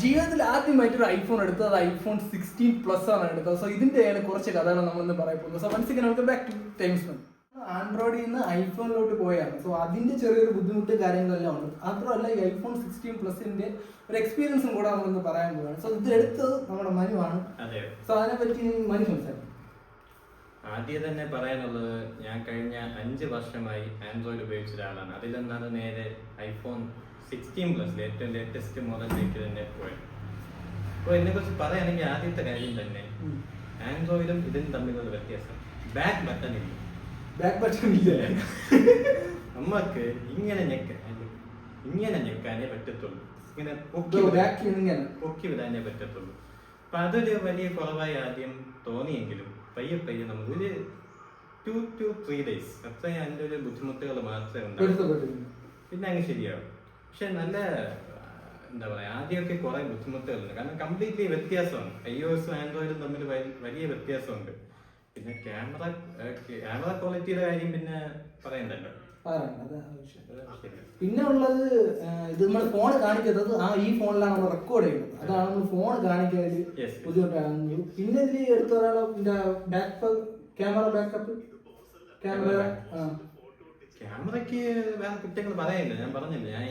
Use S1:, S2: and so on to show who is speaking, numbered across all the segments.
S1: ജീവിതത്തിൽ ആദ്യമായിട്ടൊരു ഐഫോൺ എടുത്തത് ഐഫോൺ 16 Plus ആണ് എടുത്തത്. സോ ഇതിൻ്റെയാണ് കുറച്ച് കഥകൾ നമ്മളിന്ന് പറയാൻ പോകുന്നത്. So once again welcome back to Times. ആൻഡ്രോയിഡിൽ നിന്ന് ഐഫോണിലോട്ട് പോയാണ്. സോ അതിൻ്റെ ചെറിയൊരു ബുദ്ധിമുട്ട് കാര്യങ്ങളെല്ലാം ഉണ്ട്. മാത്രമല്ല ഈ ഐഫോൺ 16 Plusന്റെ ഒരു എക്സ്പീരിയൻസും കൂടെ നമ്മളിന്ന് പറയാൻ പോവുകയാണ്. സോ ഇത് എടുത്തത് നമ്മുടെ മനുവാണ്. സോ അതിനെപ്പറ്റി മനു സംസാരിക്കും.
S2: ആദ്യം തന്നെ പറയാനുള്ളത്, ഞാൻ കഴിഞ്ഞ 5 വർഷമായി ആൻഡ്രോയിഡ് ഉപയോഗിച്ച ഒരാളാണ്. അതിലെന്നാണ് നേരെ ഐഫോൺ 16 Plus ഏറ്റവും ലേറ്റസ്റ്റ് മോഡലിലേക്ക് തന്നെ പോയത്. അപ്പോൾ ഇതിനെക്കുറിച്ച് പറയുകയാണെങ്കിൽ ആദ്യത്തെ കാര്യം തന്നെ ആൻഡ്രോയിഡും ഇതിനും തമ്മിലുള്ള വ്യത്യാസം, ബാക്ക് ബട്ടൺ ഇല്ല.
S1: ബാക്ക് ബട്ടൺ ഇല്ല.
S2: നമുക്ക് ഇങ്ങനെ ഞെക്കാനേ പറ്റത്തുള്ളൂ, ഇങ്ങനെ പൊക്കി വിടാനേ പറ്റത്തുള്ളൂ. അപ്പൊ അതൊരു വലിയ കുറവായി ആദ്യം തോന്നിയെങ്കിലും പയ്യെ നമുക്ക് ഒരു 2 to 3 days അത്രയും അതിൻ്റെ ഒരു ബുദ്ധിമുട്ടുകൾ മാത്രമേ ഉണ്ടാവും. പിന്നെ അങ്ങ് ശരിയാവും. പക്ഷെ നല്ല എന്താ പറയാ, ആദ്യമൊക്കെ കുറെ ബുദ്ധിമുട്ടുകളുണ്ട്. കാരണം കംപ്ലീറ്റ്ലി വ്യത്യാസമാണ്. iOS ആൻഡ്രോയിഡും തമ്മിൽ വലിയ വ്യത്യാസമുണ്ട്. പിന്നെ ക്യാമറ ക്വാളിറ്റിയുടെ കാര്യം പിന്നെ പറയണ്ടല്ലോ.
S1: പിന്നെ ഉള്ളത്, ഇത് നമ്മൾ ഫോൺ കാണിക്കുന്നത് ഈ ഫോണിലാണ് നമ്മൾ റെക്കോർഡ് ചെയ്യുന്നത്. അതാണ് നമ്മൾ ഫോൺ കാണിക്കുന്നത് ബുദ്ധിമുട്ടാണ്. പിന്നെ ഇതിൽ എടുത്ത ഒരാളെ
S2: ക്യാമറയ്ക്ക് വേറെ കുറ്റങ്ങൾ പറയില്ല. ഞാൻ പറഞ്ഞില്ല, ഞാൻ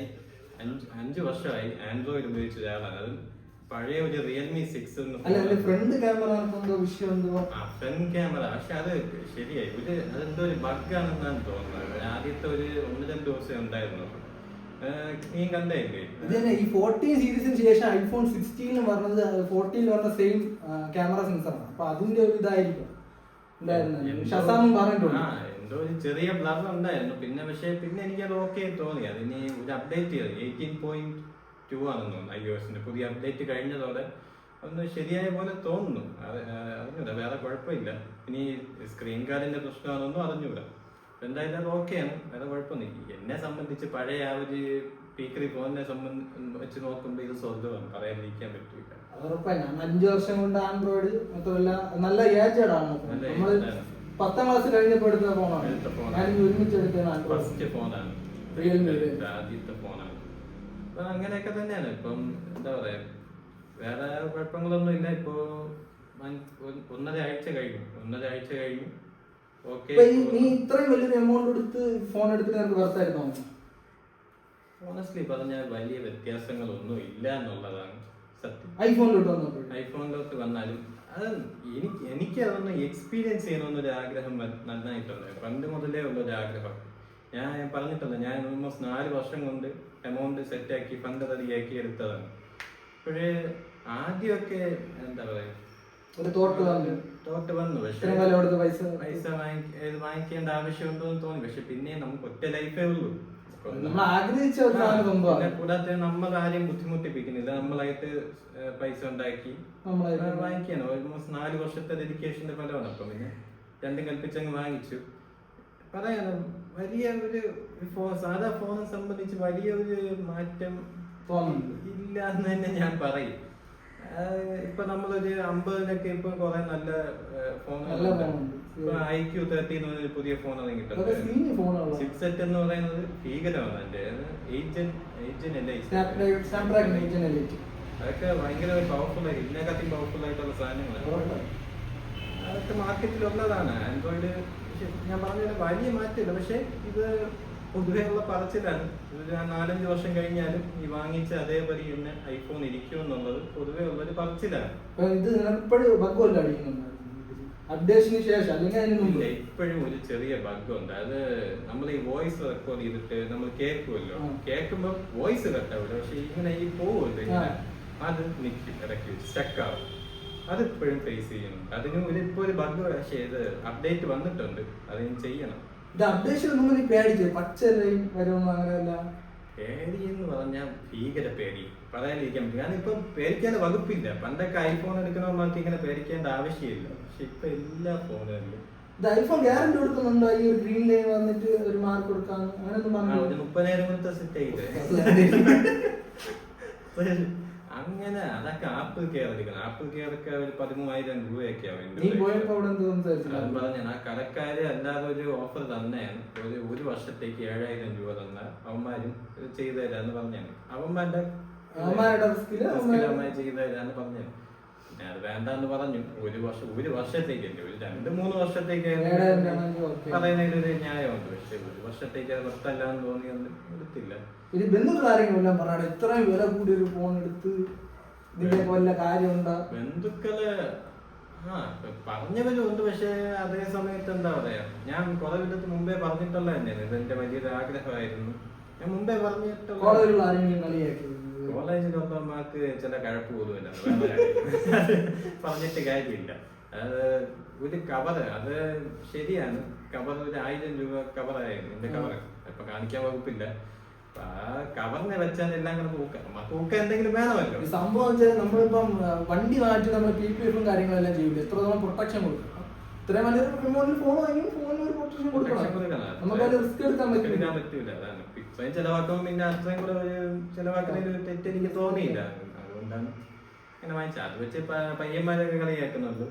S2: 5 വർഷമായി ആൻഡ്രോയിഡ് ഉപയോഗിച്ച ഒരാളാണ്. അത് പഴയ ഒരു Realme 6
S1: front camera
S2: front camera. പക്ഷെ അത് ശരിയായി, അതെന്തോ ഒരു ബഗ്ഗാണെന്നാണ് തോന്നുന്നത്. ആദ്യത്തെ ഒരു 1-2 ദിവസം ഉണ്ടായിരുന്നു. നീ കണ്ടേല്ലേ
S1: ഈ 14 സീരീസിന് ശേഷം ഐഫോൺ 16 പറഞ്ഞത് 14 പറഞ്ഞ സെയിം ക്യാമറ സെൻസറാണ്. അപ്പൊ അതിന്റെ ഒരു ഇതായിരിക്കും
S2: എന്തോ ഒരു ചെറിയ ബ്ലർ ഉണ്ടായിരുന്നു. പിന്നെ എനിക്കത് ഓക്കെ തോന്നി. അതിന് ഒരു അപ്ഡേറ്റ് ചെയ്തു, 18.2 ആണെന്ന് തോന്നുന്നു iOSന്റെ പുതിയ അപ്ഡേറ്റ് കഴിഞ്ഞതോടെ ഒന്ന് ശരിയായ പോലെ തോന്നുന്നു. അറിഞ്ഞൂടാ, വേറെ കുഴപ്പമില്ല. ഇനി സ്ക്രീൻ ഗാർഡിന്റെ പ്രശ്നമാണെന്നും അറിഞ്ഞൂടാ. എന്തായാലും അത് ഓക്കെയാണ്, വേറെ കുഴപ്പമൊന്നുമില്ല. എന്നെ സംബന്ധിച്ച് പഴയ ആ ഒരു പീക്കറി ഫോണിനെ വെച്ച് നോക്കുമ്പോൾ ഇത് സ്വർഗമാണ്, പറയാതിരിക്കാൻ പറ്റില്ല.
S1: 5 വർഷം കൊണ്ട് ആൻഡ്രോയിഡ് മാത്രമല്ല നല്ല ഏജഡ് ആണ്. നമ്മള് 10ാം ക്ലാസ് കഴിഞ്ഞപ്പോൾ എടുത്ത ഫോണാണ്. ഒരുമിച്ച് എടുത്തതാണ്
S2: ഫസ്റ്റ് ഫോണാണ്, ആദ്യത്തെ ഫോണാണ്. അപ്പൊ അങ്ങനെയൊക്കെ തന്നെയാണ്. ഇപ്പം എന്താ പറയാ, വേറെ കുഴപ്പങ്ങളൊന്നും ഇല്ല. ഇപ്പോ 1.5 ആഴ്ച കഴിഞ്ഞു.
S1: നീ ഇത്രയും വലിയൊരു എമൗണ്ട് എടുത്ത് ഫോൺ എടുത്തിട്ട് നമുക്ക് വർത്തായിരുന്നു.
S2: ഓണസ്റ്റ്ലി പറഞ്ഞാൽ വലിയ വ്യത്യാസങ്ങളൊന്നും ഇല്ല എന്നുള്ളതാണ് സത്യം. ഐഫോണിലോട്ട് വന്നാലും അത് എനിക്ക് അതൊന്ന് എക്സ്പീരിയൻസ് ചെയ്യണമെന്നൊരു ആഗ്രഹം നന്നായിട്ടുണ്ട്. പണ്ട് മുതലേ ഉള്ളൊരു ആഗ്രഹം. ഞാൻ പറഞ്ഞിട്ടുണ്ട്, ഞാൻ ഓൾമോസ്റ്റ് 4 വർഷം കൊണ്ട് എമൗണ്ട് സെറ്റാക്കി ഫണ്ട് റെഡിയാക്കി എടുത്തതാണ്. അപ്പോഴേ ആദ്യമൊക്കെ എന്താ പറയാ തോട്ട് വന്നു. പക്ഷെ പൈസ വാങ്ങിക്കേണ്ട ആവശ്യമുണ്ടോ എന്ന് തോന്നി. പക്ഷെ പിന്നെ നമുക്ക് ഒറ്റ ലൈഫേ ഉള്ളൂ. കൂടാതെ നമ്മൾ ആരെയും ബുദ്ധിമുട്ടിപ്പിക്കുന്നില്ല. നമ്മളായിട്ട് പൈസ ഉണ്ടാക്കി വാങ്ങിക്കാണ്. ഓൾമോസ്റ്റ് 4 വർഷത്തെ ഡെഡിക്കേഷന്റെ ഫലമാണ്. അപ്പം പിന്നെ രണ്ടും കൽപ്പിച്ചങ്ങ് വാങ്ങിച്ചു. പറയാനോ വലിയ ഒരു സാധാ ഫോണിനെ സംബന്ധിച്ച് വലിയ ഒരു മാറ്റം ഇല്ല എന്ന് തന്നെ ഞാൻ പറയും. ഇപ്പൊ നമ്മളൊരു 50-നൊക്കെ ഇപ്പൊ കുറെ നല്ല IQ 30 എന്ന് പറഞ്ഞ പുതിയ ഫോൺ ഇറങ്ങിയിട്ടുണ്ട്. 6 എന്ന് പറയുന്നത് ഭീകരമാണ്. അതിന്റെ അതൊക്കെ ഭയങ്കര പവർഫുൾ ആയി, ഇതിനെക്കാട്ടി പവർഫുൾ ആയിട്ടുള്ള സാധനങ്ങളാണ്. അതൊക്കെ മാർക്കറ്റിലുള്ളതാണ്. ആൻഡ്രോയിഡ് ഞാൻ പറഞ്ഞ വലിയ മാറ്റമില്ല. പക്ഷെ ഇത് പൊതുവേ ഉള്ള പറച്ചിലാണ്. ഒരു 4-5 വർഷം കഴിഞ്ഞാലും ഈ വാങ്ങിച്ച അതേപടി തന്നെ ഐഫോൺ ഇരിക്കും എന്നുള്ളത് പൊതുവേ ഉള്ളൊരു പറച്ചിലാണ്. ഇപ്പോഴും ഒരു ചെറിയ ബഗ് ഉണ്ട്. അത് നമ്മൾ ഈ വോയിസ് റെക്കോർഡ് ചെയ്തിട്ട് നമ്മൾ കേൾക്കുമല്ലോ, കേൾക്കുമ്പോൾ വോയിസ് കട്ടാവില്ല. പക്ഷെ ഇങ്ങനെ ഈ പോവുമല്ലോ, അത് നിൽക്കും, ഇടയ്ക്ക് സ്റ്റക്കാവും. അതിപ്പോഴും ഫേസ് ചെയ്യുന്നു. അതിന് ഇപ്പൊ ഒരു ബഗ്. പക്ഷേ ഇത് അപ്ഡേറ്റ് വന്നിട്ടുണ്ട്, അതിന് ചെയ്യണം. പേടി എന്ന് പറഞ്ഞാൽ ഭീകര പേടി, പറയാതിരിക്കാൻ പറ്റും. കാരണം ഇപ്പം പേടിക്കേണ്ട വകുപ്പില്ല. പണ്ടൊക്കെ ഐഫോൺ എടുക്കണമെന്നൊക്കെ ഇങ്ങനെ പേടിക്കേണ്ട ആവശ്യമില്ല. പക്ഷെ ഇപ്പൊ എല്ലാ ഫോണുകളിലും
S1: ഐഫോൺ ഗ്യാരണ്ടി കൊടുക്കുന്നുണ്ടോ? ഈ ഒരു ഗ്രീൻ ലൈൻ വന്നിട്ട് ഒരു മാർക്ക് കൊടുക്കാൻ അങ്ങനെ
S2: 30,000 കൊടുത്ത സെറ്റ് ചെയ്ത് അങ്ങനെ. അതൊക്കെ ആപ്പിൾ കെയർ എടുക്കണം. ആപ്പിൾ കെയർ ഒക്കെ ഒരു 13,000 രൂപയൊക്കെ ആവും. പറഞ്ഞ ആ കടക്കാര് അല്ലാതെ ഒരു ഓഫർ തന്നെയാണ്. ഒരു വർഷത്തേക്ക് 7,000 രൂപ തന്ന അവന്മാരും ചെയ്തു തരാന്ന് പറഞ്ഞാണ്. അവന്മാരുടെ അമ്മായി ചെയ്തതാണ് പറഞ്ഞത്. പിന്നെ അത് വേണ്ടെന്ന് പറഞ്ഞു. ഒരു വർഷത്തേക്കല്ലേ, ഒരു 2-3 വർഷത്തേക്ക് പറയുന്നതിൽ ഒരു ന്യായമുണ്ട്. പക്ഷെ ഒരു വർഷത്തേക്ക് അത് വസ്തല്ലാന്ന് തോന്നിയൊന്നും എടുത്തില്ല.
S1: ഇത് ബന്ധുക്കളാരെങ്കിലും പറയാം ഇത്രയും വില കൂടി ഒരു ഫോൺ എടുത്ത് ഇതിന്റെ വല്ല കാര്യമുണ്ടോ?
S2: ബന്ധുക്കള് പറഞ്ഞവരും ഉണ്ട്. പക്ഷെ അതേ സമയത്ത് എന്താ പറയാ, ഞാൻ കുറെ വിധത്ത് മുമ്പേ പറഞ്ഞിട്ടുള്ള തന്നെയാണ്. ഇതെന്റെ വലിയൊരു ആഗ്രഹമായിരുന്നു. ഞാൻ മുമ്പേ പറഞ്ഞിട്ടുള്ള കോളേജിലൊക്കെ ചില കഴപ്പ് പോലുമില്ല. പറഞ്ഞിട്ട് കാര്യമില്ല. അത് ഒരു കവറ്, അത് ശരിയാണ്. കവർ ഒരു 1000 രൂപ കവറായിരുന്നു എന്റെ കവർ. ഇപ്പൊ കാണിക്കാൻ വകുപ്പില്ല. ആ കവറിനെ വെച്ചാൽ എല്ലാം കൂടെ തൂക്കം എന്തെങ്കിലും വേണമല്ലോ.
S1: സംഭവം വെച്ചാൽ നമ്മളിപ്പം വണ്ടി മാറ്റി നമ്മൾ PPF കാര്യങ്ങളെല്ലാം ചെയ്യില്ല. എത്ര തവണ പ്രൊട്ടക്ഷൻ കൊടുക്കണം. ഇത്രയും വലിയൊരു ഫോൺ വാങ്ങി ഫോണിന് ഒരു പ്രൊട്ടക്ഷൻ കൊടുക്കണം. നമുക്ക് അത് റിസ്ക് എടുക്കാൻ
S2: പറ്റൂല. അതാണ് ഇത്രയും ചെലവാക്കുമ്പോൾ പിന്നെ അത്രയും കൂടെ ചെലവാക്കുന്നതിൽ ഒരു തെറ്റ് എനിക്ക് തോന്നിയില്ല. അതുകൊണ്ടാണ് അങ്ങനെ വാങ്ങിച്ചത്. അത് വെച്ച് പയ്യന്മാരൊക്കെ കളിയാക്കുന്നുള്ളൂ.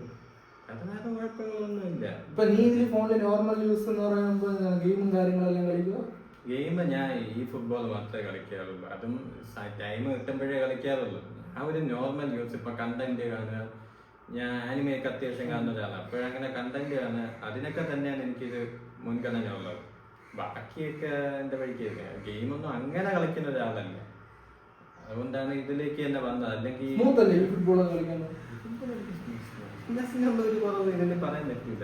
S2: അത് വേറെ കുഴപ്പങ്ങളൊന്നുമില്ല.
S1: ഇപ്പൊ നീ ഇതിൽ ഫോണിൽ നോർമൽ യൂസ് എന്ന് പറയുമ്പോൾ ഗെയിമും കാര്യങ്ങളെല്ലാം കളിക്കുക?
S2: ഗെയിം ഞാൻ ഈ ഫുട്ബോൾ മാത്രമേ കളിക്കാറുള്ളൂ. അതും ടൈം കിട്ടുമ്പോഴേ കളിക്കാറുള്ളൂ. ആ ഒരു നോർമൽ യൂസ്. ഇപ്പൊ കണ്ടന്റ് കാണുക, ഞാൻ ആനിമയൊക്കെ അത്യാവശ്യം കാണുന്ന ഒരാളാണ്. അപ്പോഴങ്ങനെ കണ്ടന്റ് കാണുക, അതിനൊക്കെ തന്നെയാണ് എനിക്കൊരു മുൻഗണന ഉള്ളത്. ബാക്കിയൊക്കെ എന്റെ വഴിക്ക് ഗെയിമൊന്നും അങ്ങനെ കളിക്കുന്ന ഒരാളല്ല. അതുകൊണ്ടാണ് ഇതിലേക്ക് തന്നെ വന്നത്. അല്ലെങ്കിൽ ഒരു കുറവ് ഇതിൽ പറയാൻ പറ്റില്ല.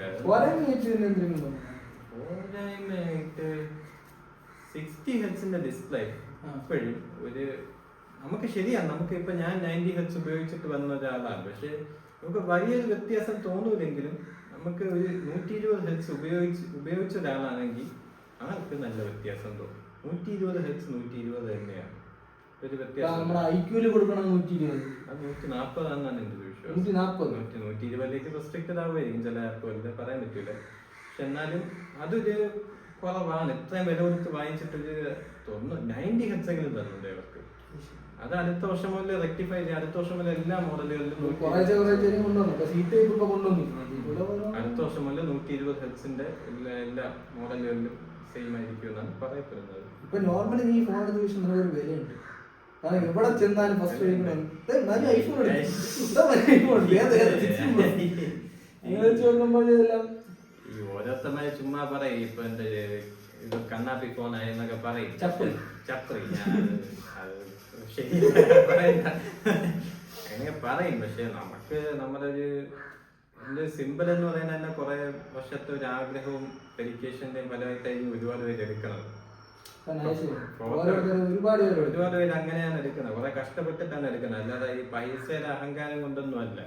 S2: പോരായ്മയായിട്ട് 60 ഹെർട്സിന്റെ ഡിസ്പ്ലേ ഇപ്പോഴും ഒരു നമുക്ക് ശരിയാണ്. നമുക്ക് ഇപ്പൊ ഞാൻ 90 ഹെർട്സ് ഉപയോഗിച്ചിട്ട് വന്ന ഒരാളാണ്. പക്ഷെ നമുക്ക് വലിയൊരു വ്യത്യാസം തോന്നൂലെങ്കിലും നമുക്ക് ഒരു 120 ഹെർട്സ് ഉപയോഗിച്ച ഒരാളാണെങ്കിൽ ആൾക്ക് നല്ല വ്യത്യാസം തോന്നും. 120 ഹെർട്സ് 120 തന്നെയാണ് ഒരു വ്യത്യാസം. 140 ആണെന്നാണ് എന്റെ ഒരു വിശ്വാസം. 120ലേക്ക് റെസ്ട്രിക്റ്റഡ് ആവുമായിരിക്കും ചില ആപ്പുകളിൽ, പറയാൻ പറ്റൂല. പക്ഷെ എന്നാലും അതൊരു കുറവാണ്. ഇത്രയും വില കൊടുത്ത് വാങ്ങിച്ചിട്ടൊരു 90 ഹെർട്സ് എങ്കിലും തന്നുണ്ട് അവർക്ക്. അത് അടുത്ത വർഷം മുതൽ റെക്ടിഫൈ ചെയ്ത് അടുത്ത വർഷം മുതൽ എല്ലാ മോഡലുകളിലും അടുത്ത വർഷം മുതൽ 120 ഹെർട്സിന്റെ എല്ലാ മോഡലുകളിലും സെയിം ആയിരിക്കും എന്നാണ് പറയപ്പെടുന്നത്.
S1: ഇപ്പൊ നോർമലി ഈ ഫോൺ എടുത്ത ഒരു വിലയുണ്ട്. എവിടെ ചെന്നാലും ഫസ്റ്റ്
S2: ഈ ഓരോരുത്തന്മാര് ചുമ്മാ പറയും. ഇപ്പൊ എന്റെ ഇത് കണ്ണാപ്പി ഫോണായെന്നൊക്കെ പറയും. ചപ്രി അങ്ങനെ പറയും. പക്ഷെ നമുക്ക് നമ്മുടെ ഒരു സിമ്പിൾ എന്ന് പറയുന്നത് തന്നെ കുറെ വർഷത്തെ ഒരു ആഗ്രഹവും ഡെഡിക്കേഷന്റെയും ഫലമായിട്ടായിരിക്കും ഒരുപാട് പേര് എടുക്കുന്നത്. ഒരുപാട് പേര് അങ്ങനെയാണ് എടുക്കുന്നത്. കുറെ കഷ്ടപ്പെട്ടിട്ടാണ് എടുക്കുന്നത്. അല്ലാതെ ഈ പൈസയുടെ അഹങ്കാരം കൊണ്ടൊന്നും അല്ല.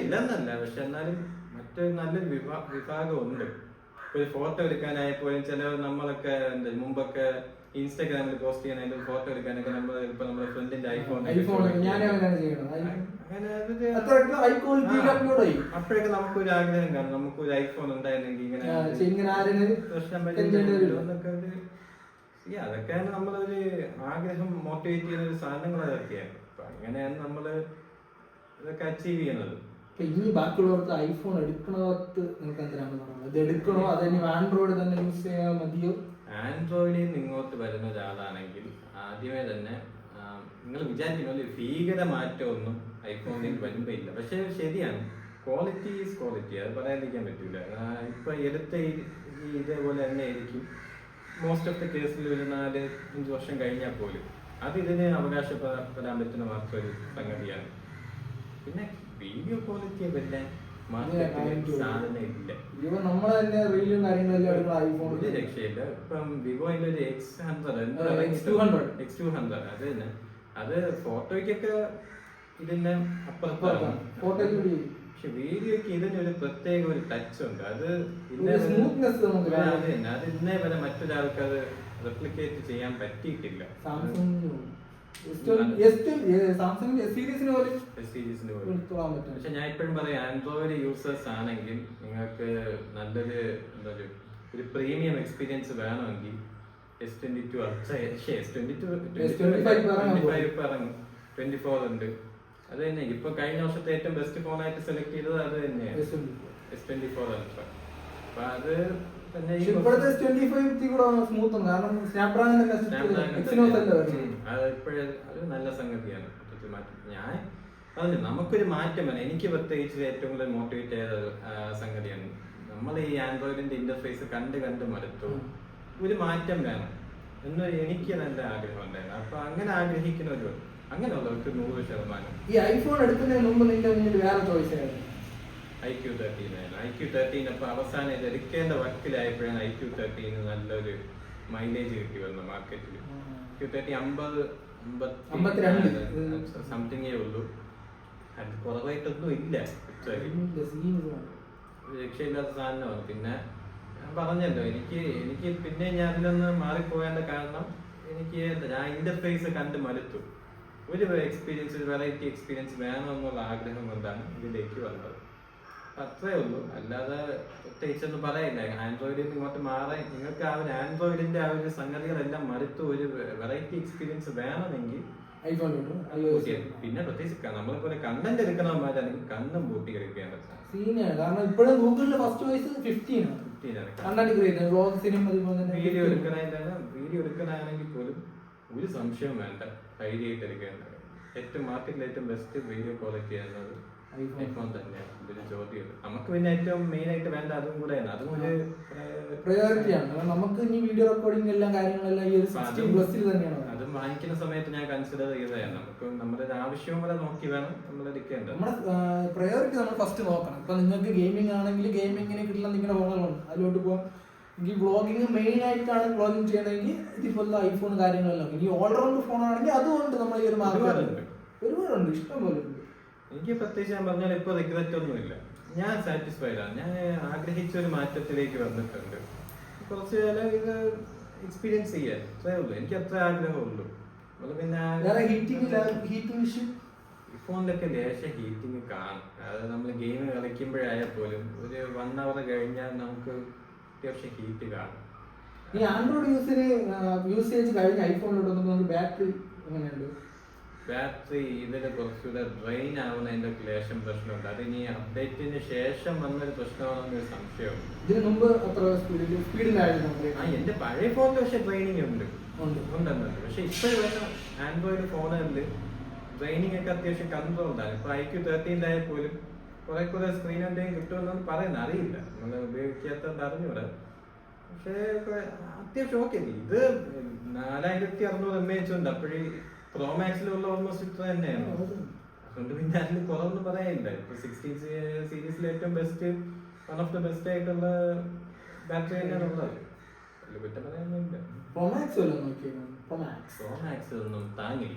S2: ഇല്ലെന്നല്ല. പക്ഷെ എന്നാലും മറ്റൊരു നല്ലൊരു വിഭാഗം ഉണ്ട്. ഒരു ഫോട്ടോ എടുക്കാനായപ്പോഴും ചില നമ്മളൊക്കെ മുമ്പൊക്കെ ഇൻസ്റ്റാഗ്രാമിൽ പോസ്റ്റ് ചെയ്യാനായാലും ഫോട്ടോ എടുക്കാനൊക്കെ നമ്മൾ ഇപ്പൊ നമ്മുടെ ഫ്രണ്ടിന്റെ ഐഫോൺ അപ്പോഴൊക്കെ നമുക്കൊരു ആഗ്രഹം കാണും. നമുക്കൊരു ഐഫോൺ ഉണ്ടായിരുന്നെങ്കിൽ ഇങ്ങനെ അതൊക്കെയാണ് നമ്മളൊരു ആഗ്രഹം മോട്ടിവേറ്റ് ചെയ്യുന്ന ഒരു സാധനങ്ങൾ. അതൊക്കെയാണ് അപ്പൊ അങ്ങനെയാണ് നമ്മള് ഇതൊക്കെ അച്ചീവ് ചെയ്യുന്നത്.
S1: ഇനി ബാക്കിയുള്ളവർക്ക് ഐഫോൺ എടുക്കണവർക്ക് നിങ്ങൾക്ക് എന്തിനാണ് പറയുന്നത്? ഇത് എടുക്കണോ അതോ ആൻഡ്രോയിഡ് തന്നെ യൂസ് ചെയ്യാൻ മതിയോ?
S2: ആൻഡ്രോയിഡിൽ നിന്ന് ഇങ്ങോട്ട് വരുന്ന ഒരാളാണെങ്കിൽ ആദ്യമേ തന്നെ നിങ്ങൾ വിചാരിക്കുന്ന ഭീകര മാറ്റമൊന്നും ഐഫോണിൽ വരുമ്പോ ഇല്ല. പക്ഷെ ശരിയാണ്, ക്വാളിറ്റി ഈസ് ക്വാളിറ്റി. അത് പറയാതിരിക്കാൻ പറ്റൂല. ഇപ്പൊ എടുത്ത ഇതേപോലെ തന്നെ ആയിരിക്കും മോസ്റ്റ് ഓഫ് ദ കേസിൽ ഒരു 4-5 വർഷം കഴിഞ്ഞാൽ പോലും അത് ഇതിന് അവകാശപ്പെടാൻ പറ്റുന്ന മാത്രം ഒരു സംഗതിയാണ്. പിന്നെ വീഡിയോ ക്വാളിറ്റിയെ പറ്റാൻ സാധനം ഇല്ല. ഒരു രക്ഷയില്ല. ഇപ്പം വിവോയിലെ ഒരു X200 അത് തന്നെ. അത് ഫോട്ടോയ്ക്കൊക്കെ ഇതിന്റെ അപ്പുറത്താണ്. പക്ഷെ വീഡിയോക്ക് ഇതിനൊരു പ്രത്യേക ഒരു ടച്ച് ഉണ്ട്. അത് ഇന്നേ വരെ മറ്റൊരാൾക്ക് അത് റെപ്ലിക്കേറ്റ് ചെയ്യാൻ പറ്റിയിട്ടില്ല. പക്ഷെ ഞാൻ ഇപ്പോഴും പറയാം, ആൻഡ്രോയിഡ് യൂസേഴ്സ് ആണെങ്കിൽ നിങ്ങൾക്ക് നല്ലൊരു ഒരു പ്രീമിയം എക്സ്പീരിയൻസ് വേണമെങ്കിൽ S22 ഇറങ്ങും. 24 ഉണ്ട്. അത് തന്നെ ഇപ്പൊ കഴിഞ്ഞ വർഷത്തെ ഏറ്റവും ബെസ്റ്റ് ഫോണായിട്ട് സെലക്ട് ചെയ്തത് അത് തന്നെയാണ് S24 Ultra. അപ്പൊ അത് പിന്നെ
S1: ഇപ്പോഴത്തെ 25 കൂടെ സ്മൂത്ത് ആണ്, കാരണം സ്നാപ്ഡ്രാഗൺ
S2: അത് ഇപ്പോഴേ അത് നല്ല സംഗതിയാണ്. ഞാൻ പറഞ്ഞു നമുക്കൊരു മാറ്റം വേണം. എനിക്ക് പ്രത്യേകിച്ച് ഏറ്റവും കൂടുതൽ മോട്ടിവേറ്റ് ചെയ്ത സംഗതിയാണ് നമ്മൾ ഈ ആൻഡ്രോയിഡിന്റെ ഇന്റർഫേസ് കണ്ട് മടുത്തു, ഒരു മാറ്റം വേണം എന്ന് എനിക്ക് നല്ല ആഗ്രഹം ഉണ്ടായിരുന്നു. അപ്പൊ അങ്ങനെ ആഗ്രഹിക്കുന്നവരും അങ്ങനെയുള്ളവർക്ക് 100%.
S1: ഈ ഐഫോൺ എടുക്കുന്നതിന് മുമ്പ് നിന്റെ മുന്നിൽ വേറെ ചോയ്സ് ആയിരുന്നു
S2: iQ13 ആയിരുന്നു. iQ13 അപ്പൊ അവസാനം ഇത് എടുക്കേണ്ട വക്കിലായപ്പോഴാണ് iQ13 നല്ലൊരു മൈലേജ് കിട്ടി വന്നു മാർക്കറ്റിൽ. iQ13 52 സംതിങ്ങേ ഉള്ളൂ, അത് കുറവായിട്ടൊന്നും ഇല്ല, രക്ഷയില്ലാത്ത സാധനമാണ്. പിന്നെ ഞാൻ പറഞ്ഞല്ലോ, എനിക്ക് പിന്നെ ഞാൻ അതിലൊന്ന് മാറിപ്പോയേണ്ട കാരണം എനിക്ക് ഞാൻ ഇന്റർഫേസ് കണ്ട് മടുത്തു. ഒരു എക്സ്പീരിയൻസ്, ഒരു വെറൈറ്റി എക്സ്പീരിയൻസ് വേണമെന്നുള്ള ആഗ്രഹം കൊണ്ടാണ് ഇതിലേക്ക് വന്നത്. അത്രേ ഉള്ളൂ, അല്ലാതെ പ്രത്യേകിച്ചൊന്നും പറയില്ല. ആൻഡ്രോയിഡിൽ നിന്ന് ഇങ്ങോട്ട് മാറാൻ നിങ്ങൾക്ക് ആ ഒരു ആൻഡ്രോയിഡിന്റെ ആ ഒരു സംഗതികളെല്ലാം മടുത്തു, ഒരു വെറൈറ്റി എക്സ്പീരിയൻസ് വേണമെങ്കിൽ
S1: ഐഫോൺ.
S2: പിന്നെ പ്രത്യേകിച്ച് നമ്മളിപ്പോ കണ്ടന്റ് എടുക്കണമാരാണെങ്കിൽ കണ്ണും പൂട്ടി എടുക്കേണ്ട
S1: സീനാണ്. കാരണം ഇപ്പോഴും ഗൂഗിളിന്റെ ഫസ്റ്റ് ചോയ്സ് 15 ആണ്.
S2: വീഡിയോ എടുക്കണമെങ്കിൽ പോലും ഒരു സംശയം വേണ്ട, ധൈര്യമായിട്ട് എടുക്കേണ്ടത്. ഏറ്റവും മാർക്കറ്റിൽ ഏറ്റവും ബെസ്റ്റ് വീഡിയോ ക്വാളിറ്റി ചെയ്യുന്നത് ഐഫോൺ തന്നെയാണ്. ഇതൊരു ചോദ്യം. നമുക്ക് പിന്നെ ഏറ്റവും മെയിൻ ആയിട്ട് വേണ്ട അതും കൂടെയാണ്, അതും ഒരു
S1: പ്രയോറിറ്റിയാണ്. നമുക്ക് ഇനി വീഡിയോ റെക്കോർഡിംഗ് എല്ലാം കാര്യങ്ങളെല്ലാം ഈ ഒരു 16 പ്ലസിൽ തന്നെയാണ്.
S2: അതും വാങ്ങിക്കുന്ന സമയത്ത് ഞാൻ കൺസിഡർ ചെയ്തതാണ്. നമുക്ക് നമ്മുടെ ഒരു ആവശ്യവും കൂടെ നോക്കി വേണം നമ്മൾ എടുക്കേണ്ടത്.
S1: നമ്മുടെ പ്രയോറിറ്റി നമ്മൾ ഫസ്റ്റ് നോക്കണം. ഇപ്പൊ നിങ്ങൾക്ക് ഗെയിമിംഗ് ആണെങ്കിൽ ഗെയിമിങ്ങിന് കിട്ടുന്ന നിങ്ങളുടെ ഫോണുകളുണ്ട്, അതിലോട്ട് പോകാം. എനിക്ക് വ്ളോഗിങ് മെയിൻ ആയിട്ടാണ് വ്ളോഗിങ് ചെയ്യണമെങ്കിൽ ഇതിപ്പോഴത്തെ ഐഫോൺ കാര്യങ്ങളെല്ലാം. ഇനി ഓൾറൗണ്ട് ഫോൺ ആണെങ്കിൽ അതുകൊണ്ട് നമ്മൾ ഈ ഒരു ഒരുപാടുണ്ട്, ഇഷ്ടം പോലെ ഉണ്ട്.
S2: എനിക്ക് പ്രത്യേകിച്ച് ഞാൻ പറഞ്ഞാൽ ഇപ്പൊ റിഗ്രറ്റ് ഒന്നുമില്ല, ഞാൻ സാറ്റിസ്ഫൈഡ് ആണ്. ഞാൻ ആഗ്രഹിച്ച ഒരു മാറ്റത്തിലേക്ക് വന്നിട്ടുണ്ട്. കുറച്ച് കാലം ഇത് എക്സ്പീരിയൻസ് ചെയ്യാൻ അത്രേ ഉള്ളൂ, എനിക്ക് അത്ര ആഗ്രഹമുള്ളൂ. പിന്നെ ഫോണിലൊക്കെ ലേശം ഹീറ്റിംഗ് കാണും. അതായത് നമ്മൾ ഗെയിം കളിക്കുമ്പോഴായാൽ പോലും ഒരു 1 hour കഴിഞ്ഞാൽ നമുക്ക് അത്യാവശ്യം ഹീറ്റ് കാണും.
S1: ഈ ആൻഡ്രോയിഡ് യൂസേജ് കഴിഞ്ഞ ഐഫോണിലോട്ട് ബാറ്ററി എങ്ങനെയുണ്ട്?
S2: ബാറ്ററി ഇതിൽ കുറച്ചുകൂടെ ഡ്രെയിൻ ആവുന്നതിന്റെ ലേശം പ്രശ്നമുണ്ട്. അത് ഇനി അപ്ഡേറ്റിന് ശേഷം വന്നൊരു പ്രശ്നമാണെന്നൊരു സംശയമുണ്ട്.
S1: ഇതിന് മുമ്പ് അത്ര സ്പീഡിലായിരുന്നു
S2: എന്റെ പഴയ ഫോണിൽ പക്ഷെ ട്രെയിനിങ് ഉണ്ടെന്നുണ്ട്. പക്ഷെ ഇപ്പോഴും ആൻഡ്രോയിഡ് ഫോണുകളിൽ ട്രെയിനിങ് ഒക്കെ അത്യാവശ്യം കൺട്രോൾഡാണ്. ഇപ്പൊ iQ13 പോലും കുറെ സ്ക്രീൻ എന്തെങ്കിലും കിട്ടുമെന്നാണ് പറയുന്നത്, അറിയില്ല, നമ്മൾ ഉപയോഗിക്കാത്തത് അറിഞ്ഞൂടെ. പക്ഷേ അത്യാവശ്യം ഓക്കെ. ഇത് 4600 mAh ഉണ്ട്, അപ്പോഴേ പ്രോ മാക്സിലുള്ള ഓൾമോസ്റ്റ് ഇത്ര തന്നെയാണ്. അതുകൊണ്ട് പിന്നെ അതിൽ കുറവൊന്നും പറയാനില്ല. ഇപ്പൊ 16 സീരീസിലെ ഏറ്റവും best, one of the best ആയിട്ടുള്ള ബാറ്ററി തന്നെയാണ് ഉള്ളത്. അതിൽ കുറ്റം പറയാനൊന്നുമില്ല.
S1: പ്രോ
S2: മാക്സ് ഒന്നും താങ്ങില്ല,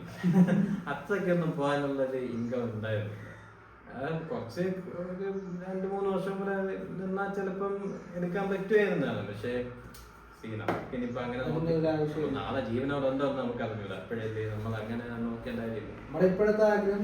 S2: അത്രയ്ക്കൊന്നും പോകാനുള്ളൊരു ഇൻകം ഉണ്ടായിരുന്നില്ല. കുറച്ച് ഒരു 2-3 വർഷം കൂടെ നിന്നാൽ ചിലപ്പം എടുക്കാൻ പറ്റുമായിരുന്നാണ്. പക്ഷേ നമുക്കിനിയിപ്പോ അങ്ങനെ നാളെ ജീവനോട് ഉണ്ടോ എന്ന് നമുക്ക് അറിഞ്ഞില്ല. അപ്പോഴല്ലേ നമ്മൾ അങ്ങനെ നോക്കേണ്ട കാര്യമില്ല.
S1: നമ്മുടെ ഇപ്പോഴത്തെ ആഗ്രഹം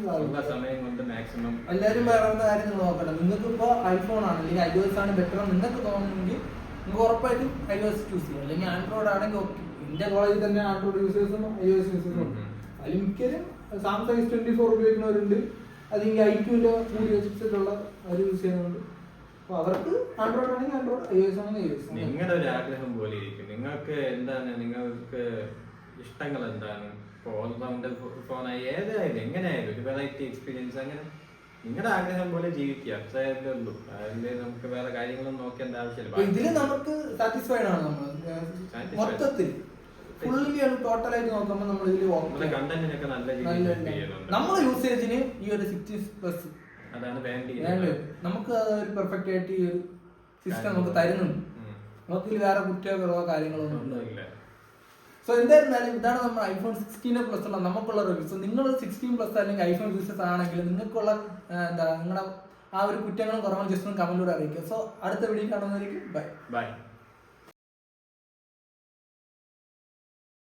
S2: സമയം കൊണ്ട് മാക്സിമം
S1: എല്ലാവരും പറയുന്ന കാര്യം നോക്കണം. നിങ്ങൾക്ക് ഇപ്പൊ ഐഫോൺ ആണ് അല്ലെങ്കിൽ iOS ആണ് ബെറ്റർ നിങ്ങൾക്ക് തോന്നുന്നെങ്കിൽ നിങ്ങൾക്ക് ഉറപ്പായിട്ടും iOS ചൂസ് ചെയ്യാം. അല്ലെങ്കിൽ ആൻഡ്രോയിഡ് ആണെങ്കിൽ ഓക്കെ. എന്റെ കോളേജിൽ തന്നെ ആൻഡ്രോയിഡ് യൂസേഴ്സും iOS യൂസേഴ്സും ഉണ്ട്. അതിൽ മിക്കരും സാംസങ് S24 ഉപയോഗിക്കുന്നവരുണ്ട്, അല്ലെങ്കിൽ iQന്റെ കൂടിയ ചിപ്സെറ്റുള്ള അവർ യൂസ് ചെയ്യുന്നുണ്ട്. അവർക്ക് ആൻഡ്രോയിഡ് ആണെങ്കിൽ ആൻഡ്രോയിഡ്, iOS ആണെങ്കിൽ iOS.
S2: നിങ്ങളുടെ ഒരു ആഗ്രഹം പോലെ ഇരിക്കും. നിങ്ങൾക്ക് എന്താണ്, നിങ്ങൾക്ക് ഇഷ്ടങ്ങൾ എന്താണ്? ഓൾറൗണ്ടർ ഫോണായി ഏതായാലും എങ്ങനെയായാലും ഒരു വെറൈറ്റി എക്സ്പീരിയൻസ്, അങ്ങനെ നിങ്ങളുടെ ആഗ്രഹം പോലെ ജീവിക്കുക, അത്രയല്ലേ ഉള്ളൂ. അതിൽ നമുക്ക് വേറെ കാര്യങ്ങളൊന്നും നോക്കേണ്ട ആവശ്യമില്ല.
S1: ഇതില് നമുക്ക് സാറ്റിസ്ഫൈഡ് ആണ്. നമ്മൾ മൊത്തത്തിൽ ടോട്ടലായിട്ട് നോക്കുമ്പോൾ നമ്മൾ ഇതിൽ
S2: കണ്ടന്റിനൊക്കെ നല്ല രീതിയിൽ
S1: നമ്മൾ യൂസേജിന് ഈ ഒരു 60+
S2: അതാണ്
S1: നമുക്ക് ഒരു പെർഫെക്റ്റ് ആയിട്ട് ഈ ഒരു സിസ്റ്റം നമുക്ക് തരുന്നുണ്ട്. നമുക്ക് വേറെ കുറ്റങ്ങളോ കാര്യങ്ങളോ ഒന്നും ഇല്ല. സോ എന്തായിരുന്നാലും ഇതാണ് നമ്മുടെ ഐഫോൺ 16+ ഉള്ള നമുക്കുള്ള റിവ്യൂ. സോ നിങ്ങൾ 16+ അല്ലെങ്കിൽ ഐഫോൺ യൂസേഴ്സ് ആണെങ്കിൽ നിങ്ങൾക്കുള്ള നിങ്ങളുടെ ആ ഒരു കുറ്റങ്ങളും കുറവുകളും ജസ്റ്റ് ഒന്ന് കമന്റിലൂടെ അറിയിക്കുക. സോ അടുത്ത വീഡിയോ കാണുന്നതായിരിക്കും. ബൈ.